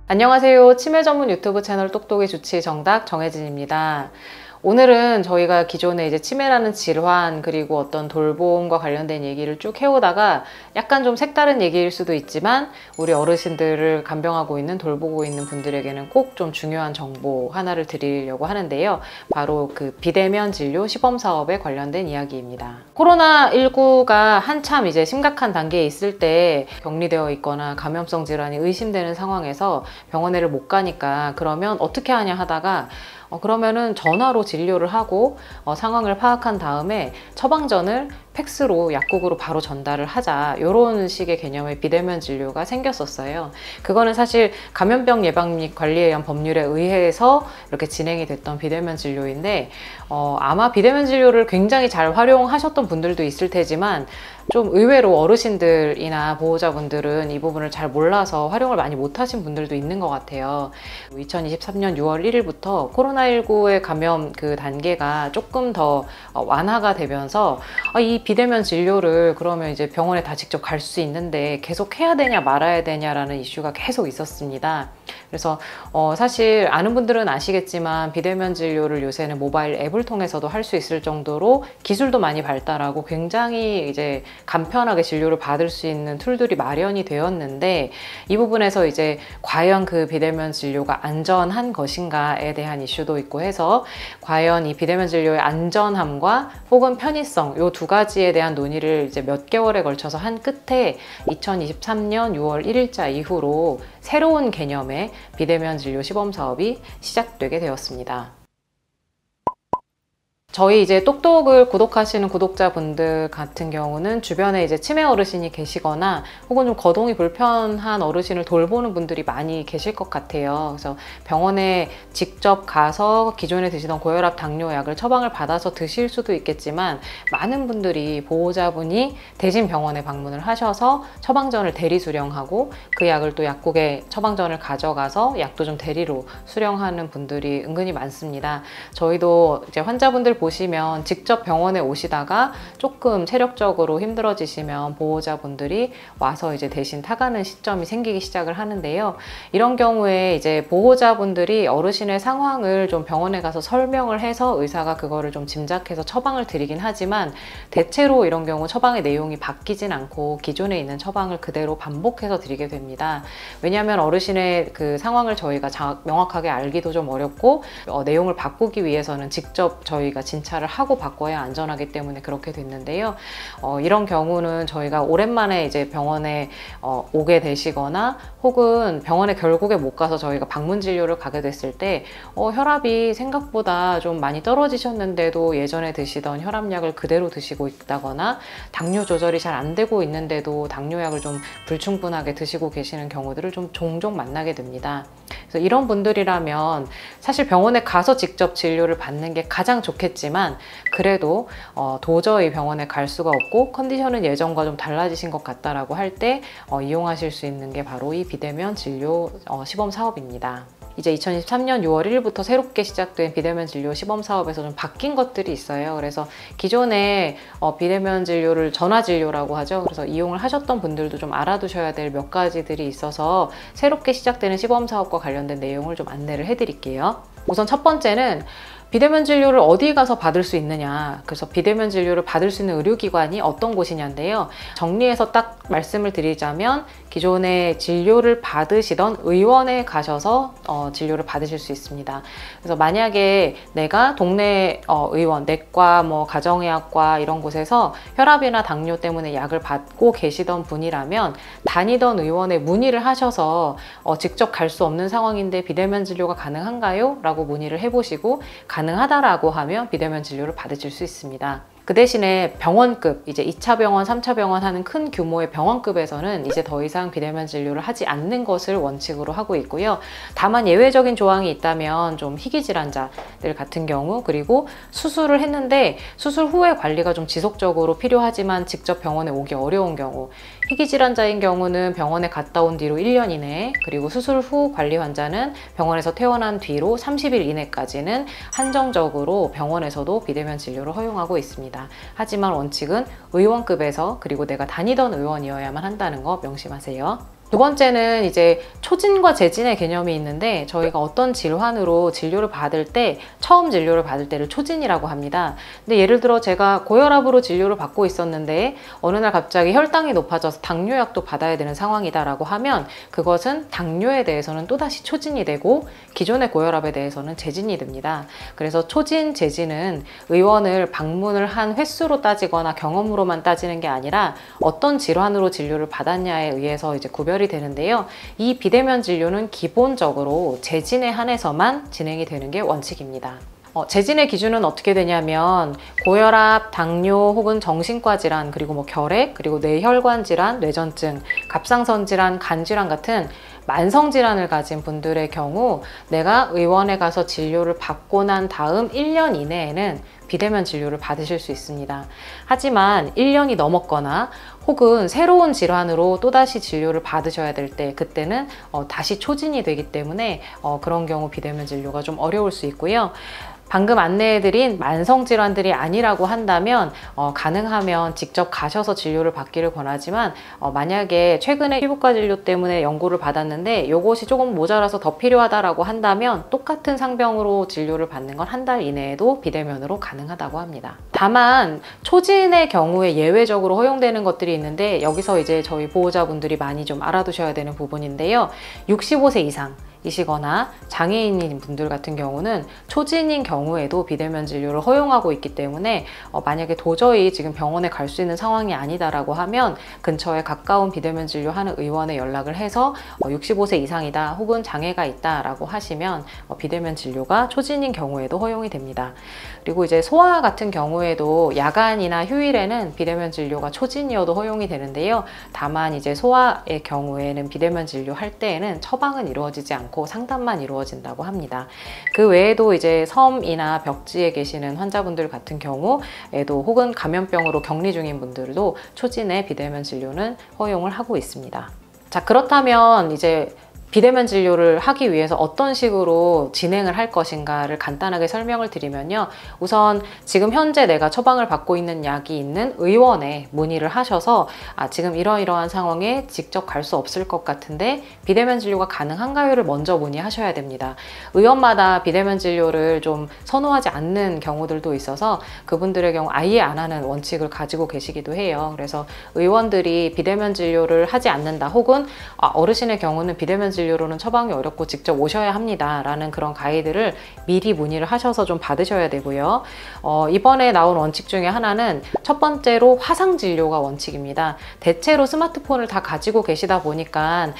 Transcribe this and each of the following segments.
안녕하세요. 치매 전문 유튜브 채널 똑똑이 주치 정답 정혜진입니다. 오늘은 저희가 기존에 이제 치매라는 질환 그리고 어떤 돌봄과 관련된 얘기를 쭉 해오다가 약간 좀 색다른 얘기일 수도 있지만 우리 어르신들을 간병하고 있는 돌보고 있는 분들에게는 꼭 좀 중요한 정보 하나를 드리려고 하는데요. 바로 그 비대면 진료 시범 사업에 관련된 이야기입니다. 코로나19가 한참 이제 심각한 단계에 있을 때 격리되어 있거나 감염성 질환이 의심되는 상황에서 병원에를 못 가니까 그러면 어떻게 하냐 하다가 그러면은 전화로 진료를 하고 상황을 파악한 다음에 처방전을 팩스로 약국으로 바로 전달을 하자, 이런 식의 개념의 비대면 진료가 생겼었어요. 그거는 사실 감염병 예방 및 관리에 의한 법률에 의해서 이렇게 진행이 됐던 비대면 진료인데 아마 비대면 진료를 굉장히 잘 활용하셨던 분들도 있을 테지만 좀 의외로 어르신들이나 보호자분들은 이 부분을 잘 몰라서 활용을 많이 못하신 분들도 있는 것 같아요. 2023년 6월 1일부터 코로나19의 감염 그 단계가 조금 더 완화가 되면서 이 비대면 진료를 그러면 이제 병원에 다 직접 갈 수 있는데 계속 해야 되냐 말아야 되냐라는 이슈가 계속 있었습니다. 그래서 사실 아는 분들은 아시겠지만 비대면 진료를 요새는 모바일 앱을 통해서도 할 수 있을 정도로 기술도 많이 발달하고 굉장히 이제 간편하게 진료를 받을 수 있는 툴들이 마련이 되었는데, 이 부분에서 이제 과연 그 비대면 진료가 안전한 것인가에 대한 이슈도 있고 해서 과연 이 비대면 진료의 안전함과 혹은 편의성, 이 두 가지에 대한 논의를 이제 몇 개월에 걸쳐서 한 끝에 2023년 6월 1일자 이후로 새로운 개념의 비대면 진료 시범 사업이 시작되게 되었습니다. 저희 이제 똑똑을 구독하시는 구독자분들 같은 경우는 주변에 이제 치매 어르신이 계시거나 혹은 좀 거동이 불편한 어르신을 돌보는 분들이 많이 계실 것 같아요. 그래서 병원에 직접 가서 기존에 드시던 고혈압 당뇨약을 처방을 받아서 드실 수도 있겠지만, 많은 분들이 보호자분이 대신 병원에 방문을 하셔서 처방전을 대리 수령하고 그 약을 또 약국에 처방전을 가져가서 약도 좀 대리로 수령하는 분들이 은근히 많습니다. 저희도 이제 환자분들 보시면 직접 병원에 오시다가 조금 체력적으로 힘들어지시면 보호자분들이 와서 이제 대신 타가는 시점이 생기기 시작을 하는데요. 이런 경우에 이제 보호자분들이 어르신의 상황을 좀 병원에 가서 설명을 해서 의사가 그거를 좀 짐작해서 처방을 드리긴 하지만, 대체로 이런 경우 처방의 내용이 바뀌진 않고 기존에 있는 처방을 그대로 반복해서 드리게 됩니다. 왜냐하면 어르신의 그 상황을 저희가 명확하게 알기도 좀 어렵고 내용을 바꾸기 위해서는 직접 저희가 진찰을 하고 바꿔야 안전하기 때문에 그렇게 됐는데요. 이런 경우는 저희가 오랜만에 이제 병원에 오게 되시거나 혹은 병원에 결국에 못 가서 저희가 방문 진료를 가게 됐을 때 혈압이 생각보다 좀 많이 떨어지셨는데도 예전에 드시던 혈압약을 그대로 드시고 있다거나 당뇨 조절이 잘 안 되고 있는데도 당뇨약을 좀 불충분하게 드시고 계시는 경우들을 좀 종종 만나게 됩니다. 그래서 이런 분들이라면 사실 병원에 가서 직접 진료를 받는 게 가장 좋겠지만, 그래도 도저히 병원에 갈 수가 없고 컨디션은 예전과 좀 달라지신 것 같다라고 할 때 이용하실 수 있는 게 바로 이 비대면 진료 시범 사업입니다. 이제 2023년 6월 1일부터 새롭게 시작된 비대면 진료 시범 사업에서 좀 바뀐 것들이 있어요. 그래서 기존에 비대면 진료를 전화 진료라고 하죠. 그래서 이용을 하셨던 분들도 좀 알아두셔야 될 몇 가지들이 있어서 새롭게 시작되는 시범 사업과 관련된 내용을 좀 안내를 해드릴게요. 우선 첫 번째는 비대면 진료를 어디 가서 받을 수 있느냐, 그래서 비대면 진료를 받을 수 있는 의료기관이 어떤 곳이냐인데요. 정리해서 딱 말씀을 드리자면 기존에 진료를 받으시던 의원에 가셔서 진료를 받으실 수 있습니다. 그래서 만약에 내가 동네 의원, 내과, 가정의학과 이런 곳에서 혈압이나 당뇨 때문에 약을 받고 계시던 분이라면 다니던 의원에 문의를 하셔서 직접 갈 수 없는 상황인데 비대면 진료가 가능한가요? 라고 문의를 해보시고 가능하다라고 하면 비대면 진료를 받으실 수 있습니다. 그 대신에 병원급, 이제 2차 병원, 3차 병원 하는 큰 규모의 병원급에서는 이제 더 이상 비대면 진료를 하지 않는 것을 원칙으로 하고 있고요. 다만 예외적인 조항이 있다면 좀 희귀 질환자들 같은 경우, 그리고 수술을 했는데 수술 후에 관리가 좀 지속적으로 필요하지만 직접 병원에 오기 어려운 경우, 희귀 질환자인 경우는 병원에 갔다 온 뒤로 1년 이내, 그리고 수술 후 관리 환자는 병원에서 퇴원한 뒤로 30일 이내까지는 한정적으로 병원에서도 비대면 진료를 허용하고 있습니다. 하지만 원칙은 의원급에서, 그리고 내가 다니던 의원이어야만 한다는 거 명심하세요. 두 번째는 이제 초진과 재진의 개념이 있는데, 저희가 어떤 질환으로 진료를 받을 때, 처음 진료를 받을 때를 초진이라고 합니다. 근데 예를 들어 제가 고혈압으로 진료를 받고 있었는데 어느 날 갑자기 혈당이 높아져서 당뇨약도 받아야 되는 상황이다라고 하면, 그것은 당뇨에 대해서는 또다시 초진이 되고 기존의 고혈압에 대해서는 재진이 됩니다. 그래서 초진, 재진은 의원을 방문을 한 횟수로 따지거나 경험으로만 따지는 게 아니라 어떤 질환으로 진료를 받았냐에 의해서 이제 구별이 되는데요. 이 비대면 진료는 기본적으로 재진에 한해서만 진행이 되는 게 원칙입니다. 재진의 기준은 어떻게 되냐면, 고혈압, 당뇨 혹은 정신과 질환, 그리고 뭐 결핵, 그리고 뇌혈관 질환, 뇌전증, 갑상선 질환, 간 질환 같은 만성 질환을 가진 분들의 경우 내가 의원에 가서 진료를 받고 난 다음 1년 이내에는 비대면 진료를 받으실 수 있습니다. 하지만 1년이 넘었거나 혹은 새로운 질환으로 또다시 진료를 받으셔야 될 때, 그때는 다시 초진이 되기 때문에 그런 경우 비대면 진료가 좀 어려울 수 있고요. 방금 안내해드린 만성질환들이 아니라고 한다면 가능하면 직접 가셔서 진료를 받기를 권하지만, 만약에 최근에 피부과 진료 때문에 연고를 받았는데 이것이 조금 모자라서 더 필요하다라고 한다면 똑같은 상병으로 진료를 받는 건 한 달 이내에도 비대면으로 가능하다고 합니다. 다만 초진의 경우에 예외적으로 허용되는 것들이 있는데, 여기서 이제 저희 보호자분들이 많이 좀 알아두셔야 되는 부분인데요. 65세 이상 이시거나 장애인인 분들 같은 경우는 초진인 경우에도 비대면 진료를 허용하고 있기 때문에 만약에 도저히 지금 병원에 갈 수 있는 상황이 아니다라고 하면 근처에 가까운 비대면 진료하는 의원에 연락을 해서 65세 이상이다 혹은 장애가 있다라고 하시면 비대면 진료가 초진인 경우에도 허용이 됩니다. 그리고 이제 소아 같은 경우에도 야간이나 휴일에는 비대면 진료가 초진이어도 허용이 되는데요. 다만 이제 소아의 경우에는 비대면 진료할 때에는 처방은 이루어지지 않고 상담만 이루어진다고 합니다. 그 외에도 이제 섬이나 벽지에 계시는 환자분들 같은 경우에도 혹은 감염병으로 격리 중인 분들도 초진의 비대면 진료는 허용을 하고 있습니다. 자, 그렇다면 이제 비대면 진료를 하기 위해서 어떤 식으로 진행을 할 것인가를 간단하게 설명을 드리면요. 우선 지금 현재 내가 처방을 받고 있는 약이 있는 의원에 문의를 하셔서 지금 이러이러한 상황에 직접 갈 수 없을 것 같은데 비대면 진료가 가능한가요를 먼저 문의하셔야 됩니다. 의원마다 비대면 진료를 좀 선호하지 않는 경우들도 있어서 그분들의 경우 아예 안 하는 원칙을 가지고 계시기도 해요. 그래서 의원들이 비대면 진료를 하지 않는다 혹은 어르신의 경우는 비대면 진료로는 처방이 어렵고 직접 오셔야 합니다 라는 그런 가이드를 미리 문의를 하셔서 좀 받으셔야 되고요. 이번에 나온 원칙 중에 하나는 첫 번째로 화상 진료가 원칙입니다. 대체로 스마트폰을 다 가지고 계시다 보니까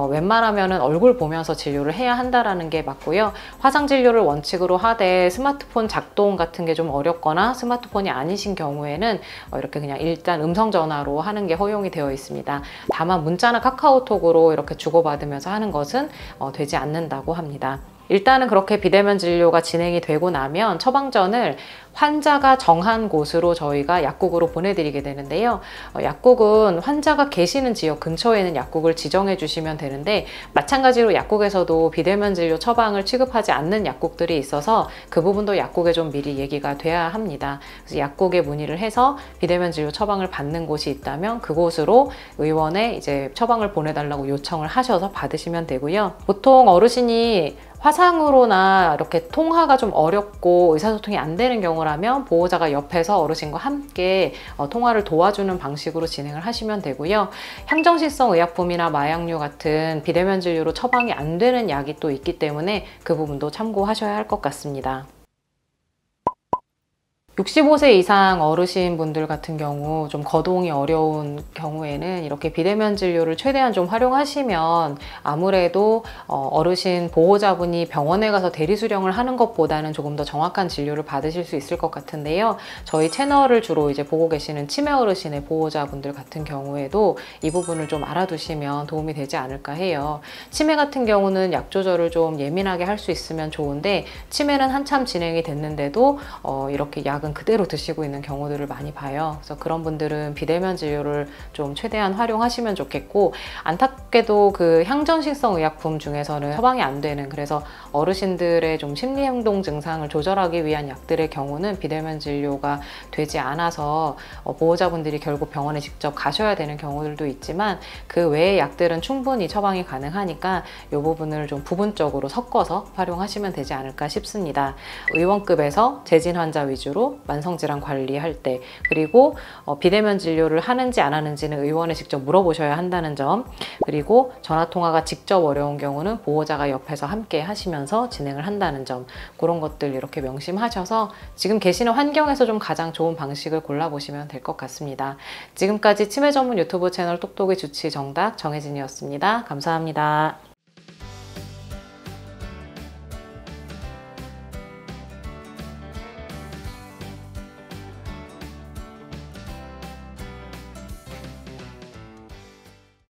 웬만하면 얼굴 보면서 진료를 해야 한다라는 게 맞고요. 화상 진료를 원칙으로 하되 스마트폰 작동 같은 게 좀 어렵거나 스마트폰이 아니신 경우에는 이렇게 그냥 일단 음성 전화로 하는 게 허용이 되어 있습니다. 다만 문자나 카카오톡으로 이렇게 주고받으면서 하는 것은 되지 않는다고 합니다. 일단은 그렇게 비대면 진료가 진행이 되고 나면 처방전을 환자가 정한 곳으로 저희가 약국으로 보내드리게 되는데요. 약국은 환자가 계시는 지역 근처에 있는 약국을 지정해 주시면 되는데, 마찬가지로 약국에서도 비대면 진료 처방을 취급하지 않는 약국들이 있어서 그 부분도 약국에 좀 미리 얘기가 돼야 합니다. 그래서 약국에 문의를 해서 비대면 진료 처방을 받는 곳이 있다면 그곳으로 의원에 이제 처방을 보내달라고 요청을 하셔서 받으시면 되고요. 보통 어르신이 화상으로나 이렇게 통화가 좀 어렵고 의사소통이 안 되는 경우라면 보호자가 옆에서 어르신과 함께 통화를 도와주는 방식으로 진행을 하시면 되고요. 향정신성 의약품이나 마약류 같은 비대면 진료로 처방이 안 되는 약이 또 있기 때문에 그 부분도 참고하셔야 할 것 같습니다. 65세 이상 어르신 분들 같은 경우 좀 거동이 어려운 경우에는 이렇게 비대면 진료를 최대한 좀 활용하시면 아무래도 어르신 보호자분이 병원에 가서 대리 수령을 하는 것보다는 조금 더 정확한 진료를 받으실 수 있을 것 같은데요. 저희 채널을 주로 이제 보고 계시는 치매 어르신의 보호자분들 같은 경우에도 이 부분을 좀 알아두시면 도움이 되지 않을까 해요. 치매 같은 경우는 약 조절을 좀 예민하게 할 수 있으면 좋은데 치매는 한참 진행이 됐는데도 이렇게 약은 약은 그대로 드시고 있는 경우들을 많이 봐요. 그래서 그런 분들은 비대면 진료를 좀 최대한 활용하시면 좋겠고, 안타깝게도 그 향전신성 의약품 중에서는 처방이 안 되는, 그래서 어르신들의 좀 심리행동 증상을 조절하기 위한 약들의 경우는 비대면 진료가 되지 않아서 보호자분들이 결국 병원에 직접 가셔야 되는 경우들도 있지만, 그 외의 약들은 충분히 처방이 가능하니까 이 부분을 좀 부분적으로 섞어서 활용하시면 되지 않을까 싶습니다. 의원급에서 재진 환자 위주로 만성질환 관리할 때, 그리고 비대면 진료를 하는지 안 하는지는 의원에 직접 물어보셔야 한다는 점, 그리고 전화통화가 직접 어려운 경우는 보호자가 옆에서 함께 하시면서 진행을 한다는 점, 그런 것들 이렇게 명심하셔서 지금 계시는 환경에서 좀 가장 좋은 방식을 골라보시면 될 것 같습니다. 지금까지 치매 전문 유튜브 채널 똑똑이 주치 정답 정혜진이었습니다. 감사합니다.